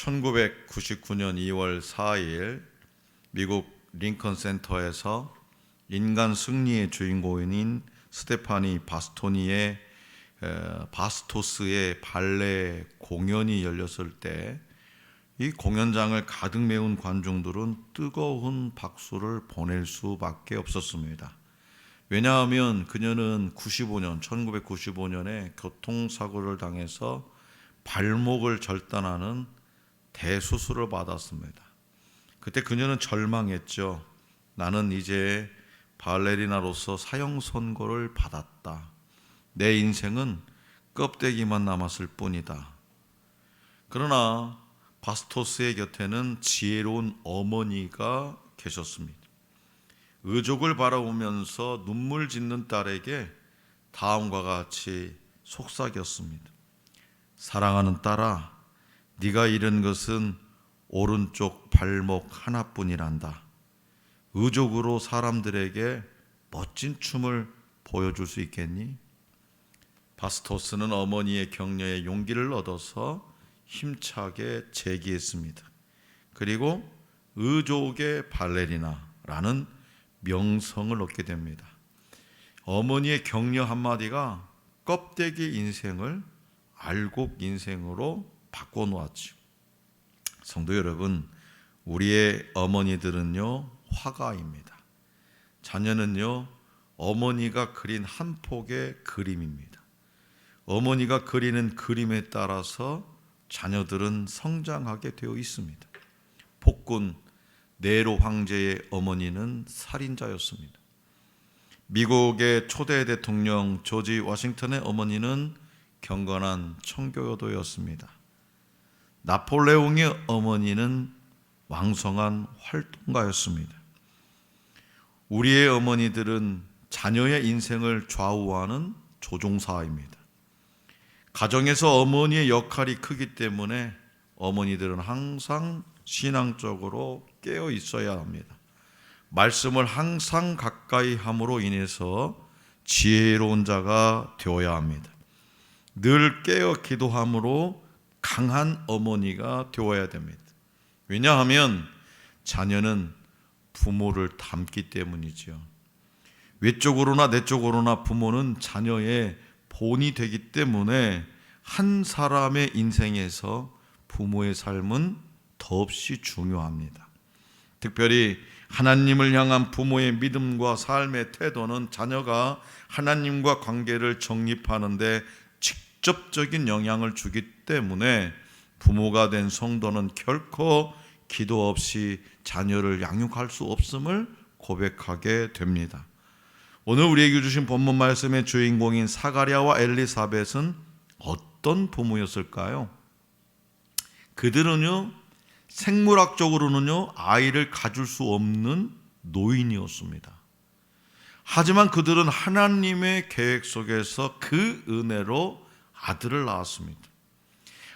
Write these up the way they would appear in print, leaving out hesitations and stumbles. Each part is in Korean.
1999년 2월 4일 미국 링컨 센터에서 인간 승리의 주인공인 스테파니 바스토니의 바스토스의 발레 공연이 열렸을 때 이 공연장을 가득 메운 관중들은 뜨거운 박수를 보낼 수밖에 없었습니다. 왜냐하면 그녀는 1995년에 교통사고를 당해서 발목을 절단하는 대수술을 받았습니다. 그때 그녀는 절망했죠. 나는 이제 발레리나로서 사형 선고를 받았다. 내 인생은 껍데기만 남았을 뿐이다. 그러나 바스토스의 곁에는 지혜로운 어머니가 계셨습니다. 의족을 바라보면서 눈물 짓는 딸에게 다음과 같이 속삭였습니다. 사랑하는 딸아, 네가 잃은 것은 오른쪽 발목 하나뿐이란다. 의족으로 사람들에게 멋진 춤을 보여줄 수 있겠니? 바스토스는 어머니의 격려에 용기를 얻어서 힘차게 제기했습니다. 그리고 의족의 발레리나라는 명성을 얻게 됩니다. 어머니의 격려 한마디가 껍데기 인생을 알곡 인생으로 바꿔놓았죠. 성도 여러분, 우리의 어머니들은요 화가입니다. 자녀는요 어머니가 그린 한 폭의 그림입니다. 어머니가 그리는 그림에 따라서 자녀들은 성장하게 되어 있습니다. 폭군 네로 황제의 어머니는 살인자였습니다. 미국의 초대 대통령 조지 워싱턴의 어머니는 경건한 청교도였습니다. 나폴레옹의 어머니는 왕성한 활동가였습니다. 우리의 어머니들은 자녀의 인생을 좌우하는 조종사입니다. 가정에서 어머니의 역할이 크기 때문에 어머니들은 항상 신앙적으로 깨어 있어야 합니다. 말씀을 항상 가까이 함으로 인해서 지혜로운 자가 되어야 합니다. 늘 깨어 기도함으로 강한 어머니가 되어야 됩니다. 왜냐하면 자녀는 부모를 닮기 때문이죠. 외적으로나 내적으로나 부모는 자녀의 본이 되기 때문에 한 사람의 인생에서 부모의 삶은 더없이 중요합니다. 특별히 하나님을 향한 부모의 믿음과 삶의 태도는 자녀가 하나님과 관계를 정립하는 데 직접적인 영향을 주기 때문에 부모가 된 성도는 결코 기도 없이 자녀를 양육할 수 없음을 고백하게 됩니다. 오늘 우리에게 주신 본문 말씀의 주인공인 사가랴와 엘리사벳은 어떤 부모였을까요? 그들은요 생물학적으로는요 아이를 가질 수 없는 노인이었습니다. 하지만 그들은 하나님의 계획 속에서 그 은혜로 아들을 낳았습니다.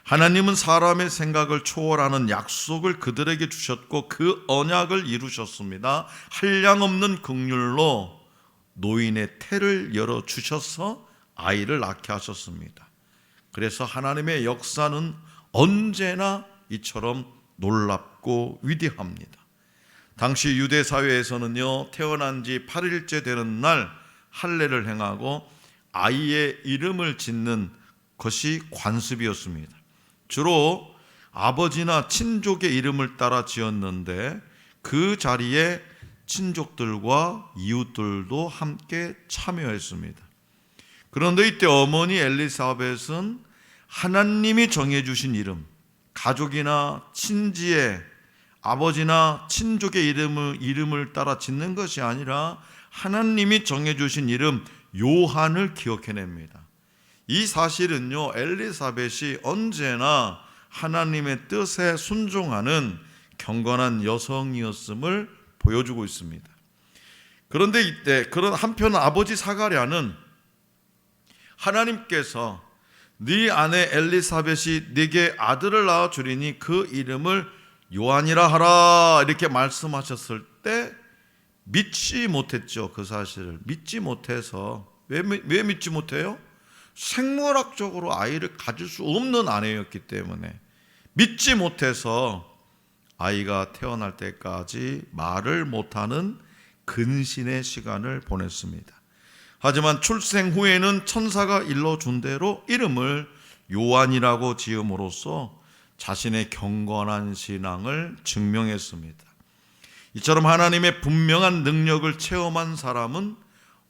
하나님은 사람의 생각을 초월하는 약속을 그들에게 주셨고 그 언약을 이루셨습니다. 한량없는 긍휼로 노인의 태를 열어주셔서 아이를 낳게 하셨습니다. 그래서 하나님의 역사는 언제나 이처럼 놀랍고 위대합니다. 당시 유대 사회에서는요 태어난 지 8일째 되는 날 할례를 행하고 아이의 이름을 짓는 것이 관습이었습니다. 주로 아버지나 친족의 이름을 따라 지었는데 그 자리에 친족들과 이웃들도 함께 참여했습니다. 그런데 이때 어머니 엘리사벳은 하나님이 정해주신 이름, 가족이나 친지의 아버지나 친족의 이름을 따라 짓는 것이 아니라 하나님이 정해주신 이름 요한을 기억해냅니다. 이 사실은요 엘리사벳이 언제나 하나님의 뜻에 순종하는 경건한 여성이었음을 보여주고 있습니다. 그런데 이때 그런 한편 아버지 사가랴는 하나님께서 네 아내 엘리사벳이 네게 아들을 낳아주리니 그 이름을 요한이라 하라 이렇게 말씀하셨을 때 믿지 못했죠. 그 사실을 믿지 못해서 왜 믿지 못해요? 생물학적으로 아이를 가질 수 없는 아내였기 때문에 믿지 못해서 아이가 태어날 때까지 말을 못하는 근신의 시간을 보냈습니다. 하지만 출생 후에는 천사가 일러준 대로 이름을 요한이라고 지음으로써 자신의 경건한 신앙을 증명했습니다. 이처럼 하나님의 분명한 능력을 체험한 사람은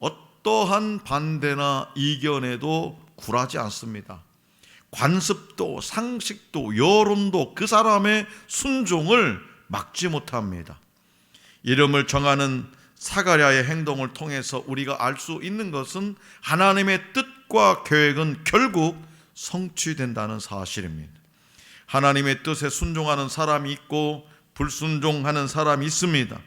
어떠한 반대나 이견에도 굴하지 않습니다. 관습도 상식도 여론도 그 사람의 순종을 막지 못합니다. 이름을 정하는 사가랴의 행동을 통해서 우리가 알 수 있는 것은 하나님의 뜻과 계획은 결국 성취된다는 사실입니다. 하나님의 뜻에 순종하는 사람이 있고 불순종하는 사람이 있습니다.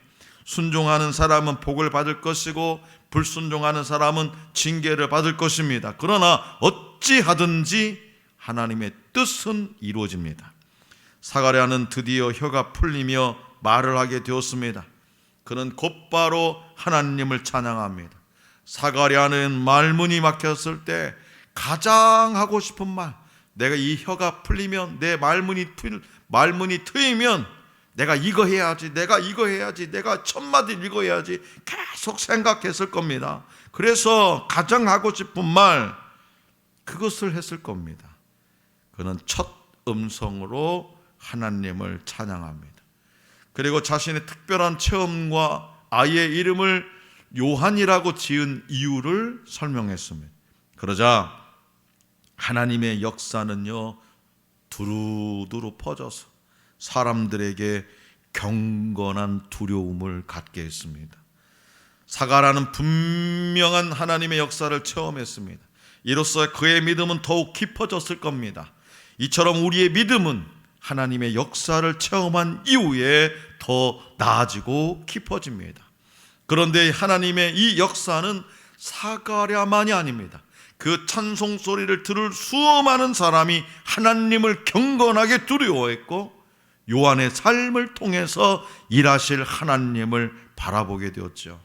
순종하는 사람은 복을 받을 것이고 불순종하는 사람은 징계를 받을 것입니다. 그러나 어찌하든지 하나님의 뜻은 이루어집니다. 사가랴는 드디어 혀가 풀리며 말을 하게 되었습니다. 그는 곧바로 하나님을 찬양합니다. 사가랴는 말문이 막혔을 때 가장 하고 싶은 말, 내가 이 혀가 풀리면, 내 말문이 트이면 내가 이거 해야지, 내가 이거 해야지, 내가 천마디 읽어야지 계속 생각했을 겁니다. 그래서 가장 하고 싶은 말, 그것을 했을 겁니다. 그는 첫 음성으로 하나님을 찬양합니다. 그리고 자신의 특별한 체험과 아이의 이름을 요한이라고 지은 이유를 설명했습니다. 그러자 하나님의 역사는요, 두루두루 퍼져서 사람들에게 경건한 두려움을 갖게 했습니다. 사가랴는 분명한 하나님의 역사를 체험했습니다. 이로써 그의 믿음은 더욱 깊어졌을 겁니다. 이처럼 우리의 믿음은 하나님의 역사를 체험한 이후에 더 나아지고 깊어집니다. 그런데 하나님의 이 역사는 사가랴만이 아닙니다. 그 찬송 소리를 들을 수많은 사람이 하나님을 경건하게 두려워했고 요한의 삶을 통해서 일하실 하나님을 바라보게 되었죠.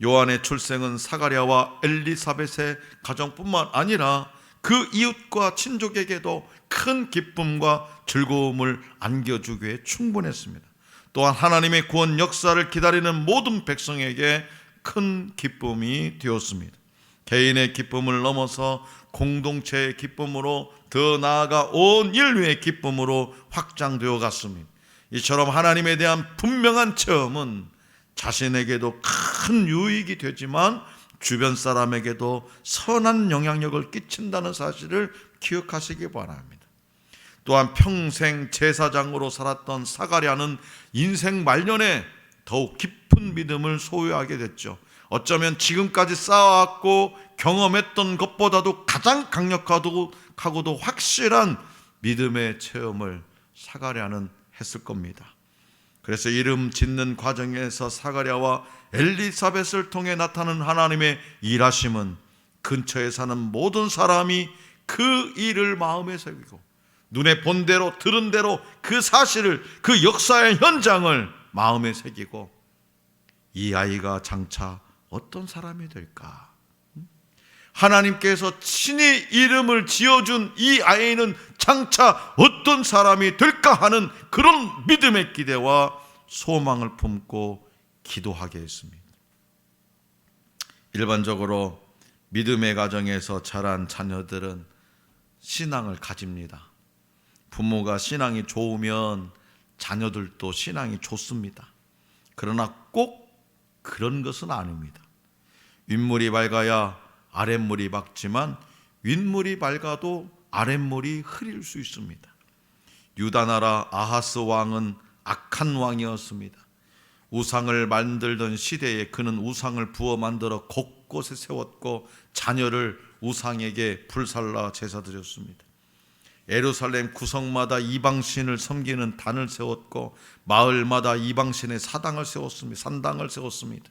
요한의 출생은 사가랴와 엘리사벳의 가정뿐만 아니라 그 이웃과 친족에게도 큰 기쁨과 즐거움을 안겨주기에 충분했습니다. 또한 하나님의 구원 역사를 기다리는 모든 백성에게 큰 기쁨이 되었습니다. 개인의 기쁨을 넘어서 공동체의 기쁨으로, 더 나아가 온 인류의 기쁨으로 확장되어 갔습니다. 이처럼 하나님에 대한 분명한 체험은 자신에게도 큰 유익이 되지만 주변 사람에게도 선한 영향력을 끼친다는 사실을 기억하시기 바랍니다. 또한 평생 제사장으로 살았던 사가랴는 인생 말년에 더욱 깊은 믿음을 소유하게 됐죠. 어쩌면 지금까지 쌓아왔고 경험했던 것보다도 가장 강력하고도 확실한 믿음의 체험을 사가랴는 했을 겁니다. 그래서 이름 짓는 과정에서 사가랴와 엘리사벳을 통해 나타나는 하나님의 일하심은 근처에 사는 모든 사람이 그 일을 마음에 새기고 눈에 본 대로 들은 대로 그 사실을, 그 역사의 현장을 마음에 새기고 이 아이가 장차 어떤 사람이 될까? 하나님께서 친히 이름을 지어준 이 아이는 장차 어떤 사람이 될까 하는 그런 믿음의 기대와 소망을 품고 기도하게 했습니다. 일반적으로 믿음의 가정에서 자란 자녀들은 신앙을 가집니다. 부모가 신앙이 좋으면 자녀들도 신앙이 좋습니다. 그러나 꼭 그런 것은 아닙니다. 윗물이 밝아야 아랫물이 밝지만 윗물이 밝아도 아랫물이 흐릴 수 있습니다. 유다 나라 아하스 왕은 악한 왕이었습니다. 우상을 만들던 시대에 그는 우상을 부어 만들어 곳곳에 세웠고 자녀를 우상에게 불살라 제사드렸습니다. 예루살렘 구성마다 이방신을 섬기는 단을 세웠고 마을마다 이방신의 산당을 세웠습니다.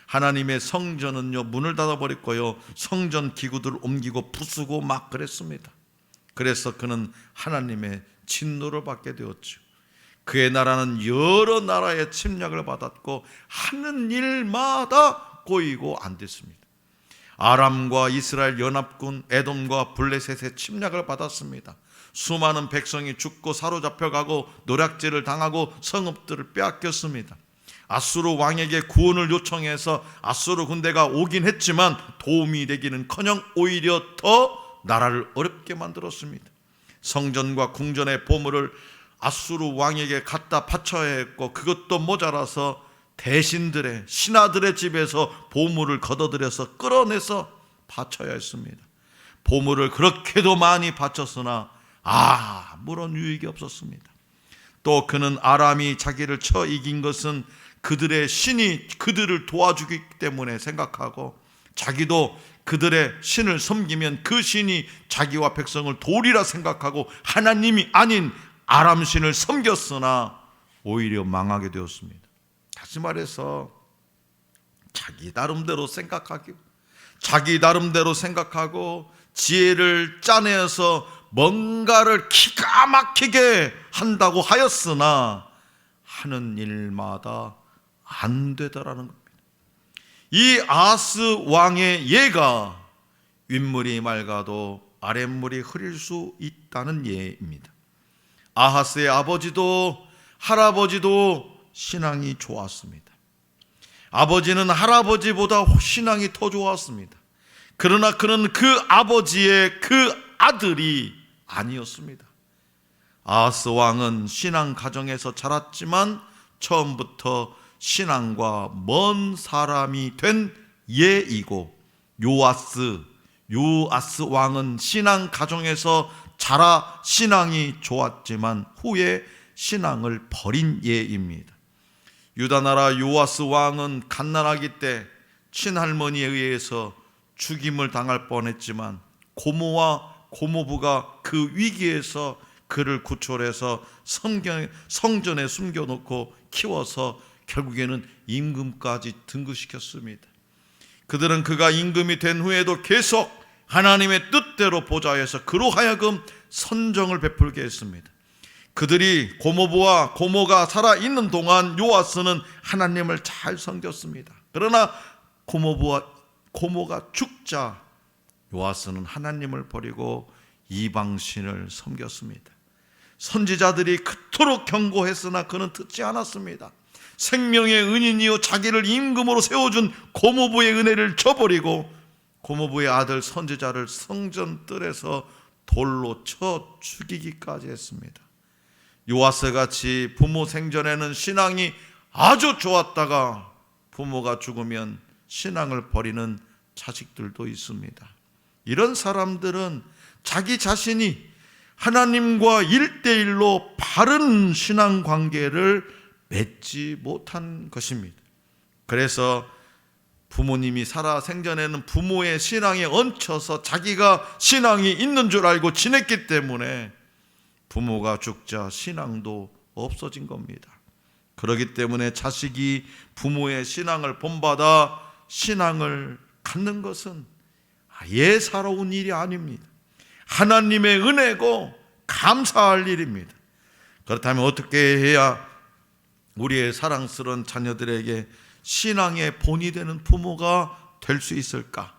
하나님의 성전은요 문을 닫아버렸고요 성전 기구들을 옮기고 부수고 막 그랬습니다. 그래서 그는 하나님의 진노를 받게 되었죠. 그의 나라는 여러 나라의 침략을 받았고 하는 일마다 꼬이고 안 됐습니다. 아람과 이스라엘 연합군 에돔과 블레셋의 침략을 받았습니다. 수많은 백성이 죽고 사로잡혀가고 노략질을 당하고 성읍들을 빼앗겼습니다. 아수르 왕에게 구원을 요청해서 아수르 군대가 오긴 했지만 도움이 되기는커녕 오히려 더 나라를 어렵게 만들었습니다. 성전과 궁전의 보물을 아수르 왕에게 갖다 바쳐야 했고, 그것도 모자라서 대신들의 신하들의 집에서 보물을 걷어들여서 끌어내서 바쳐야 했습니다. 보물을 그렇게도 많이 바쳤으나 아무런 유익이 없었습니다. 또 그는 아람이 자기를 쳐 이긴 것은 그들의 신이 그들을 도와주기 때문에 생각하고, 자기도 그들의 신을 섬기면 그 신이 자기와 백성을 도우리라 생각하고 하나님이 아닌 아람 신을 섬겼으나 오히려 망하게 되었습니다. 다시 말해서 자기 나름대로 생각하고 지혜를 짜내어서 뭔가를 기가 막히게 한다고 하였으나 하는 일마다 안 되더라는 겁니다. 이 아하스 왕의 예가 윗물이 맑아도 아랫물이 흐릴 수 있다는 예입니다. 아하스의 아버지도 할아버지도 신앙이 좋았습니다. 아버지는 할아버지보다 신앙이 더 좋았습니다. 그러나 그는 그 아버지의 그 아들이 아니었습니다. 아하스 왕은 신앙 가정에서 자랐지만 처음부터 신앙과 먼 사람이 된 예이고, 요아스 왕은 신앙 가정에서 자라 신앙이 좋았지만 후에 신앙을 버린 예입니다. 유다나라 요아스 왕은 갓난아기 때 친할머니에 의해서 죽임을 당할 뻔했지만 고모와 고모부가 그 위기에서 그를 구출해서 성전에 숨겨놓고 키워서 결국에는 임금까지 등극시켰습니다. 그들은 그가 임금이 된 후에도 계속 하나님의 뜻대로 보좌에서 그로 하여금 선정을 베풀게 했습니다. 그들이 고모부와 고모가 살아있는 동안 요아스는 하나님을 잘 섬겼습니다. 그러나 고모가 죽자 요아스는 하나님을 버리고 이방신을 섬겼습니다. 선지자들이 그토록 경고했으나 그는 듣지 않았습니다. 생명의 은인이요 자기를 임금으로 세워준 고모부의 은혜를 저버리고 고모부의 아들 선지자를 성전 뜰에서 돌로 쳐 죽이기까지 했습니다. 요아스 같이 부모 생전에는 신앙이 아주 좋았다가 부모가 죽으면 신앙을 버리는 자식들도 있습니다. 이런 사람들은 자기 자신이 하나님과 1대1로 바른 신앙 관계를 맺지 못한 것입니다. 그래서 부모님이 살아 생전에는 부모의 신앙에 얹혀서 자기가 신앙이 있는 줄 알고 지냈기 때문에 부모가 죽자 신앙도 없어진 겁니다. 그렇기 때문에 자식이 부모의 신앙을 본받아 신앙을 갖는 것은 예사로운 일이 아닙니다. 하나님의 은혜고 감사할 일입니다. 그렇다면 어떻게 해야 우리의 사랑스러운 자녀들에게 신앙의 본이 되는 부모가 될 수 있을까?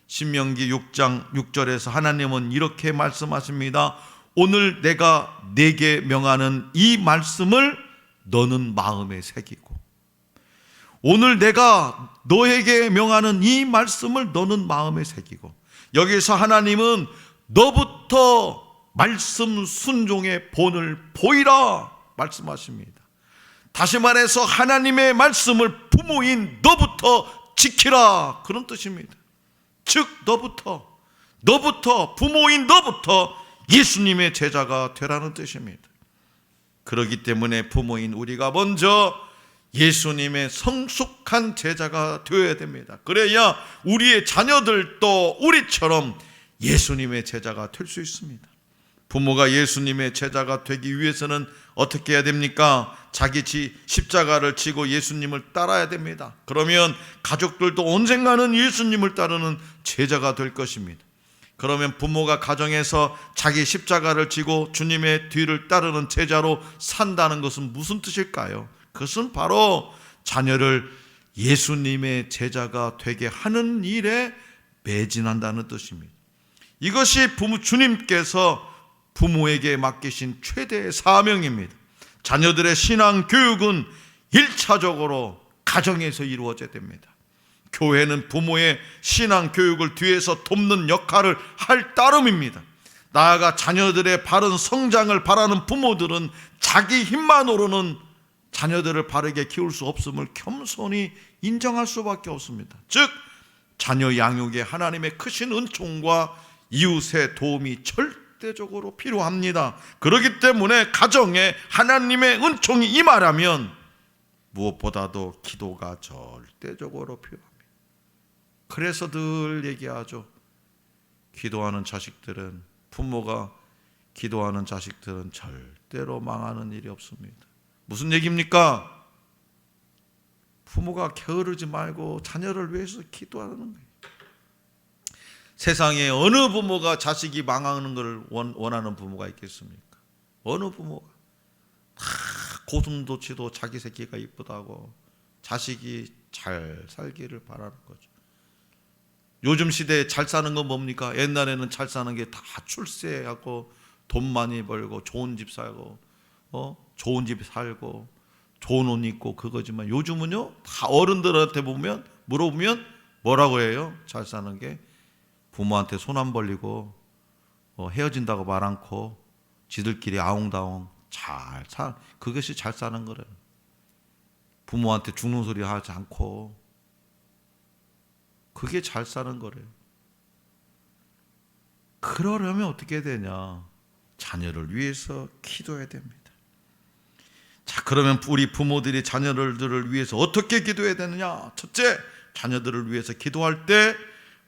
신명기 6장 6절에서 하나님은 이렇게 말씀하십니다. 오늘 내가 네게 명하는 이 말씀을 너는 마음에 새기고, 오늘 내가 너에게 명하는 이 말씀을 너는 마음에 새기고. 여기서 하나님은 너부터 말씀 순종의 본을 보이라 말씀하십니다. 다시 말해서 하나님의 말씀을 부모인 너부터 지키라, 그런 뜻입니다. 즉 너부터 부모인 너부터 예수님의 제자가 되라는 뜻입니다. 그렇기 때문에 부모인 우리가 먼저 예수님의 성숙한 제자가 되어야 됩니다. 그래야 우리의 자녀들도 우리처럼 예수님의 제자가 될 수 있습니다. 부모가 예수님의 제자가 되기 위해서는 어떻게 해야 됩니까? 자기 십자가를 지고 예수님을 따라야 됩니다. 그러면 가족들도 언젠가는 예수님을 따르는 제자가 될 것입니다. 그러면 부모가 가정에서 자기 십자가를 지고 주님의 뒤를 따르는 제자로 산다는 것은 무슨 뜻일까요? 그것은 바로 자녀를 예수님의 제자가 되게 하는 일에 매진한다는 뜻입니다. 이것이 주님께서 부모에게 맡기신 최대의 사명입니다. 자녀들의 신앙 교육은 1차적으로 가정에서 이루어져야 됩니다. 교회는 부모의 신앙 교육을 뒤에서 돕는 역할을 할 따름입니다. 나아가 자녀들의 바른 성장을 바라는 부모들은 자기 힘만으로는 자녀들을 바르게 키울 수 없음을 겸손히 인정할 수밖에 없습니다. 즉 자녀 양육에 하나님의 크신 은총과 이웃의 도움이 절대적으로 필요합니다. 그렇기 때문에 가정에 하나님의 은총이 임하려면 무엇보다도 기도가 절대적으로 필요합니다. 그래서 늘 얘기하죠. 기도하는 자식들은, 부모가 기도하는 자식들은 절대로 망하는 일이 없습니다. 무슨 얘기입니까? 부모가 게으르지 말고 자녀를 위해서 기도하는 거예요. 세상에 어느 부모가 자식이 망하는 걸 원하는 부모가 있겠습니까? 어느 부모가 다 고슴도치도 자기 새끼가 이쁘다고 자식이 잘 살기를 바라는 거죠. 요즘 시대에 잘 사는 건 뭡니까? 옛날에는 잘 사는 게 다 출세하고 돈 많이 벌고 좋은 집 살고 좋은 집 살고 좋은 옷 입고 그거지만 요즘은요 다 어른들한테 물어보면 뭐라고 해요? 잘 사는 게 부모한테 손 안 벌리고 헤어진다고 말 않고 지들끼리 아웅다웅 잘 사, 그것이 잘 사는 거래요. 부모한테 죽는 소리 하지 않고 그게 잘 사는 거래요. 그러려면 어떻게 되냐? 자녀를 위해서 기도해야 됩니다. 자, 그러면 우리 부모들이 자녀들을 위해서 어떻게 기도해야 되느냐? 첫째, 자녀들을 위해서 기도할 때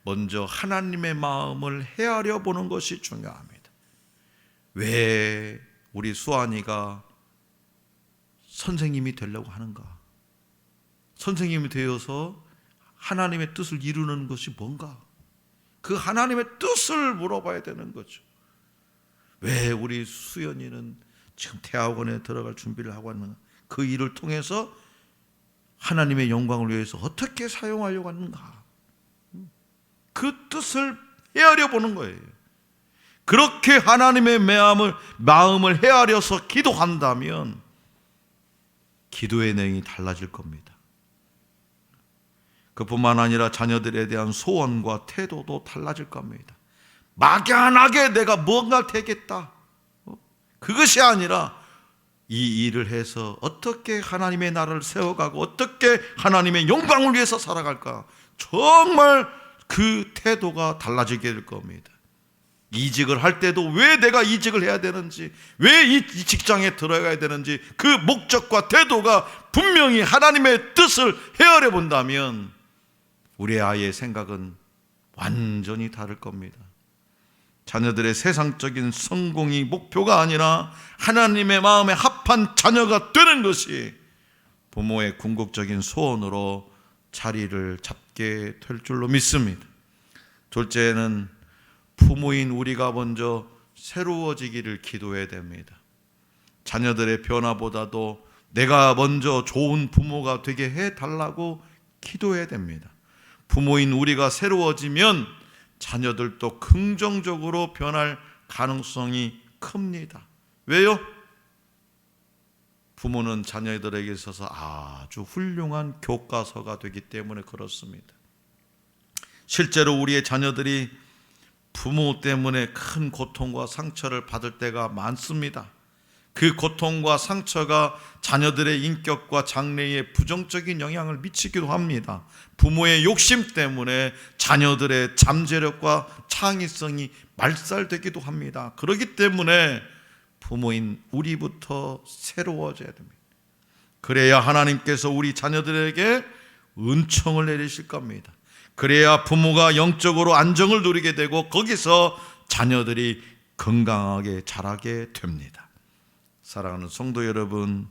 먼저 하나님의 마음을 헤아려 보는 것이 중요합니다. 왜 우리 수환이가 선생님이 되려고 하는가? 선생님이 되어서 하나님의 뜻을 이루는 것이 뭔가? 그 하나님의 뜻을 물어봐야 되는 거죠. 왜 우리 수연이는 지금 대학원에 들어갈 준비를 하고 있는가? 그 일을 통해서 하나님의 영광을 위해서 어떻게 사용하려고 하는가? 그 뜻을 헤아려 보는 거예요. 그렇게 하나님의 마음을 헤아려서 기도한다면 기도의 내용이 달라질 겁니다. 그뿐만 아니라 자녀들에 대한 소원과 태도도 달라질 겁니다. 막연하게 내가 뭔가 되겠다, 그것이 아니라 이 일을 해서 어떻게 하나님의 나라를 세워가고 어떻게 하나님의 영광을 위해서 살아갈까, 정말 그 태도가 달라지게 될 겁니다. 이직을 할 때도 왜 내가 이직을 해야 되는지, 왜 이 직장에 들어가야 되는지 그 목적과 태도가 분명히 하나님의 뜻을 헤아려 본다면 우리 아이의 생각은 완전히 다를 겁니다. 자녀들의 세상적인 성공이 목표가 아니라 하나님의 마음에 합한 자녀가 되는 것이 부모의 궁극적인 소원으로 자리를 잡게 될 줄로 믿습니다. 둘째는 부모인 우리가 먼저 새로워지기를 기도해야 됩니다. 자녀들의 변화보다도 내가 먼저 좋은 부모가 되게 해달라고 기도해야 됩니다. 부모인 우리가 새로워지면 자녀들도 긍정적으로 변할 가능성이 큽니다. 왜요? 부모는 자녀들에게 있어서 아주 훌륭한 교과서가 되기 때문에 그렇습니다. 실제로 우리의 자녀들이 부모 때문에 큰 고통과 상처를 받을 때가 많습니다. 그 고통과 상처가 자녀들의 인격과 장래에 부정적인 영향을 미치기도 합니다. 부모의 욕심 때문에 자녀들의 잠재력과 창의성이 말살되기도 합니다. 그렇기 때문에 부모인 우리부터 새로워져야 됩니다. 그래야 하나님께서 우리 자녀들에게 은총을 내리실 겁니다. 그래야 부모가 영적으로 안정을 누리게 되고 거기서 자녀들이 건강하게 자라게 됩니다. 사랑하는 성도 여러분,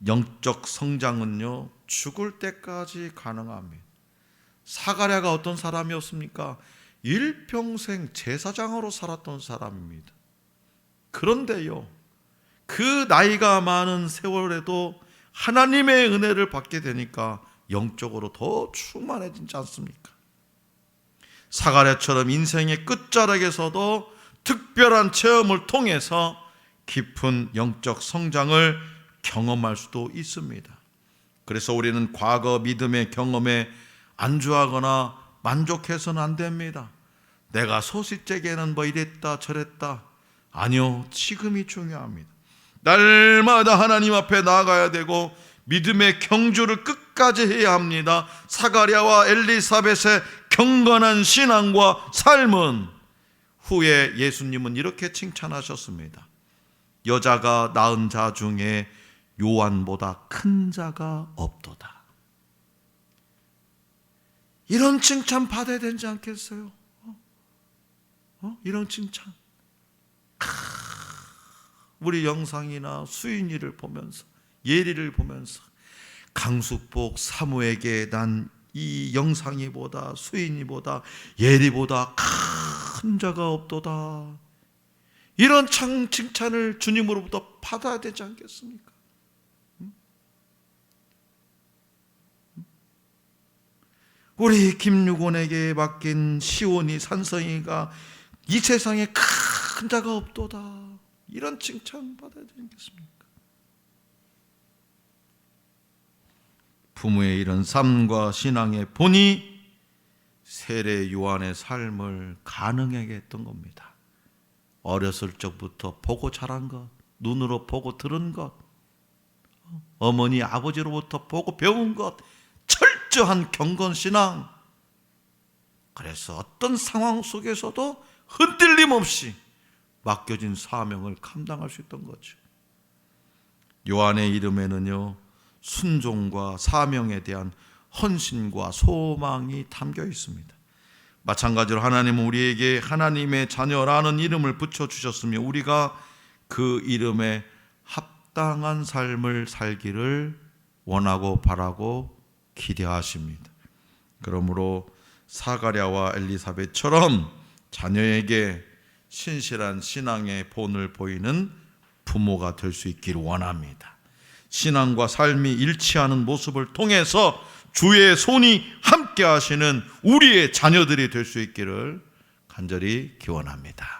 영적 성장은요 죽을 때까지 가능합니다. 사가랴가 어떤 사람이었습니까? 일평생 제사장으로 살았던 사람입니다. 그런데요, 그 나이가 많은 세월에도 하나님의 은혜를 받게 되니까 영적으로 더 충만해지지 않습니까? 사가랴처럼 인생의 끝자락에서도 특별한 체험을 통해서 깊은 영적 성장을 경험할 수도 있습니다. 그래서 우리는 과거 믿음의 경험에 안주하거나 만족해서는 안 됩니다. 내가 소싯제게는 뭐 이랬다 저랬다. 아니요, 지금이 중요합니다. 날마다 하나님 앞에 나아가야 되고 믿음의 경주를 끝까지 해야 합니다. 사가랴와 엘리사벳의 경건한 신앙과 삶은 후에 예수님은 이렇게 칭찬하셨습니다. 여자가 낳은 자 중에 요한보다 큰 자가 없도다. 이런 칭찬 받아야 되지 않겠어요? 이런 칭찬. 우리 영상이나 수인이를 보면서, 예리를 보면서 강숙복 사무에게 난 이 영상이보다 수인이보다 예리보다 큰 자가 없도다. 이런 칭찬을 주님으로부터 받아야 되지 않겠습니까? 우리 김유곤에게 맡긴 시온이 산성이가 이 세상에 큰 자가 없도다. 이런 칭찬 받아야 되겠습니까? 부모의 이런 삶과 신앙의 본이 세례 요한의 삶을 가능하게 했던 겁니다. 어렸을 적부터 보고 자란 것, 눈으로 보고 들은 것, 어머니 아버지로부터 보고 배운 것, 철저한 경건신앙. 그래서 어떤 상황 속에서도 흔들림 없이 맡겨진 사명을 감당할 수 있던 거죠. 요한의 이름에는요, 순종과 사명에 대한 헌신과 소망이 담겨 있습니다. 마찬가지로 하나님은 우리에게 하나님의 자녀라는 이름을 붙여주셨으며 우리가 그 이름에 합당한 삶을 살기를 원하고 바라고 기대하십니다. 그러므로 사가랴와 엘리사벳처럼 자녀에게 신실한 신앙의 본을 보이는 부모가 될 수 있기를 원합니다. 신앙과 삶이 일치하는 모습을 통해서 주의 손이 함께 하시는 우리의 자녀들이 될 수 있기를 간절히 기원합니다.